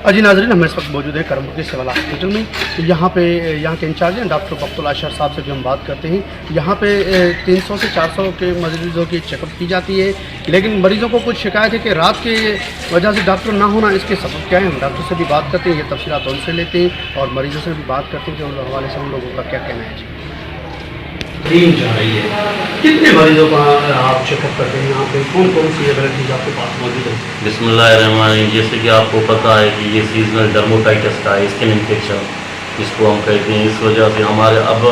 जी नाज़रीन, हम इस वक्त मौजूद है करमपुर के सिविल हॉस्पिटल में। यहाँ के इंचार्ज हैं डॉक्टर बख्तुल्लाह अशहर साहब से भी हम बात करते हैं। यहाँ पे 300 से 400 के मरीज़ों की चेकअप की जाती है, लेकिन मरीज़ों को कुछ शिकायत है कि रात के वजह से डॉक्टर ना होना, इसके सबब क्या है। हम डॉक्टर से भी बात करते हैं, ये तफसीलात उनसे लेते हैं और मरीज़ों से भी बात करते हैं कि उन हवाले से उन लोगों का क्या कहना है। टीम जा रही है, कितने मरीजों का आप चेकअप करते हैं यहाँ पे, कौन कौन सी एबिलिटीज आपके पास मौजूद है? बिस्मिल्लाहिर्रहमानिर्रहीम। जैसे कि आपको पता है कि ये सीजनल डर्मोटाइटिस का स्किन इन्फेक्शन जिसको हम कहते हैं, इस वजह से हमारे अब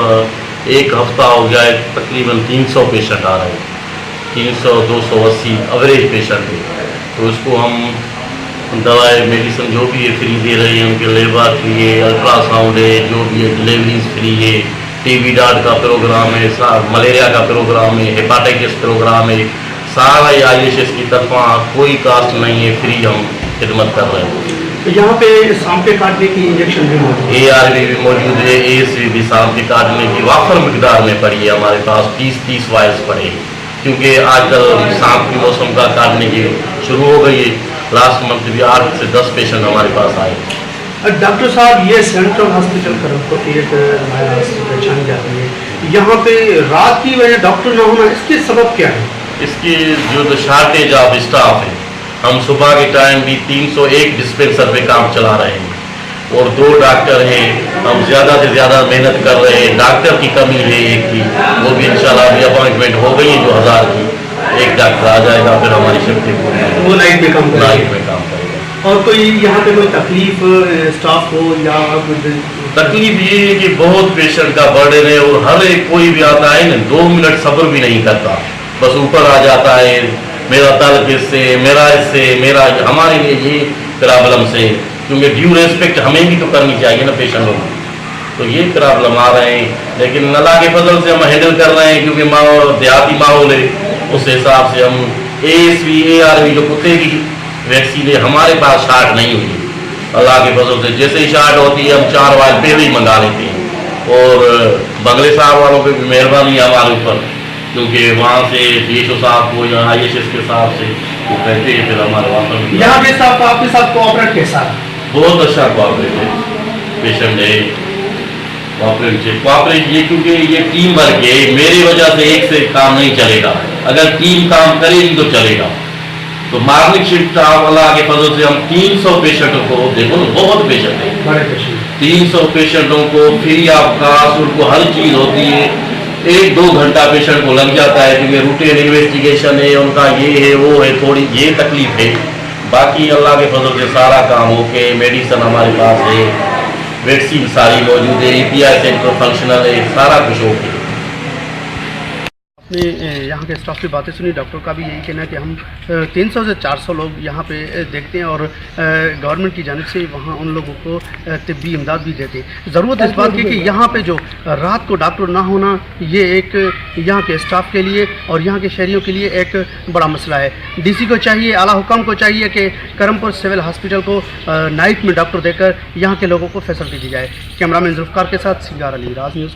एक हफ़्ता हो गया है, तकरीबन 300 पेशेंट आ रहे हैं, 300 280 एवरेज पेशेंट है। तो उसको हम दवाएं मेडिसिन जो भी है फ्री दे रहे हैं, उनके लेबर फ्री है, अल्ट्रासाउंड है, जो भी है डिलीवरीज फ्री है, टीबी डाट का प्रोग्राम है, मलेरिया का प्रोग्राम है, हेपाटाइटिस प्रोग्राम है, सारा ISS की तरफा कोई कास्ट नहीं है, फ्री हम खिदमत कर रहे हैं। तो यहाँ पे सांप के काटने की इंजेक्शन भी मौजूद है, ARV भी मौजूद है, ASV भी सांप के काटने की वाफर मिकदार में पड़ी है। हमारे पास 30 वायल्स पड़े हैं, क्योंकि आजकल सांप की मौसम का काटने की शुरू हो गई है। लास्ट मंथ भी 8 से 10 पेशेंट हमारे पास आए। डॉक्टर साहब, ये सेंट्रल हॉस्पिटल करमपुर की एक पहचानी जाती है, यहाँ पे रात की वजह डॉक्टर ना होना, इसके सबब क्या है? इसकी जो शार्टेज ऑफ स्टाफ है, हम सुबह के टाइम भी 301 डिस्पेंसर पे काम चला रहे हैं और 2 डॉक्टर हैं। हम ज़्यादा से ज़्यादा मेहनत कर रहे हैं। डॉक्टर की कमी है एक की, वो भी इंशाल्लाह अभी अपॉइंटमेंट हो गई है, जो 1000 की एक डॉक्टर आ जाएगा, फिर हमारी शिफ्ट वो नाइट में काम करेगा। और कोई यहाँ पे कोई तकलीफ स्टाफ को या तकलीफ ये है कि बहुत पेशेंट का बर्डन है और हर एक कोई भी आता है ना 2 मिनट सब्र भी नहीं करता, बस ऊपर आ जाता है, मेरा तलब इससे, मेरा इससे, मेरा हमारे लिए ये प्रॉब्लम से, क्योंकि ड्यू रेस्पेक्ट हमें भी तो करनी चाहिए ना पेशेंटों को। तो ये प्रॉब्लम आ रहे हैं, लेकिन अल्लाह के फजल से हम हैंडल कर रहे हैं, क्योंकि माहौल देहाती माहौल है, उस हिसाब से हम ASV ARV जो कुत्ते की वैक्सीन है, हमारे पास शार्ट नहीं हुई। अल्लाह के फजल से जैसे ही शार्ट होती है हम 4 वायल पहले ही मंगा लेते हैं। और बंगले साहब वालों पे भी मेहरबानी है हमारे ऊपर, क्योंकि वहाँ से DHO साहब को या ISS के साहब से वो कहते हैं, फिर हमारे वहाँ यहाँ के साथ आपके साथ कोऑपरेट कैसा है? बहुत अच्छा कोऑपरेट है, पेशेंट है कोऑपरेट ये, क्योंकि ये टीम वर्क है। मेरी वजह से एक से काम नहीं चलेगा, अगर टीम काम करेगी तो चलेगा। तो मॉर्निंग शिफ्ट अल्लाह के फजल से हम 300 पेशेंटों को, देखो ना बहुत पेशेंट है, बड़े पेशेंट 300 पेशेंटों को फ्री ऑफ कास्ट, उनको हर चीज़ होती है। 1-2 घंटा पेशेंट को लग जाता है, क्योंकि रूटीन इन्वेस्टिगेशन है उनका, ये है वो है, थोड़ी ये तकलीफ है। बाकी अल्लाह के फजल से सारा काम होके, मेडिसिन हमारे पास है, वैक्सीन सारी मौजूद है, EPI सेंटर फंक्शनल है, सारा कुछ ओके। यहाँ के स्टाफ की बातें सुनी, डॉक्टर का भी यही कहना है कि हम 300 से 400 लोग यहाँ पे देखते हैं और गवर्नमेंट की जानिब से वहाँ उन लोगों को तिब्बी इमदाद भी देते हैं। ज़रूरत इस बात की कि यहाँ पे जो रात को डॉक्टर ना होना, ये एक यहाँ के स्टाफ के लिए और यहाँ के शहरियों के लिए एक बड़ा मसला है। DC को चाहिए, आला हुकाम को चाहिए कि करमपुर सिविल हॉस्पिटल को नाइट में डॉक्टर देकर यहाँ के लोगों को फैसिलिटी दी जाए। कैमरामैन जुल्फ़कार के साथ सिंगार अली, राज न्यूज़।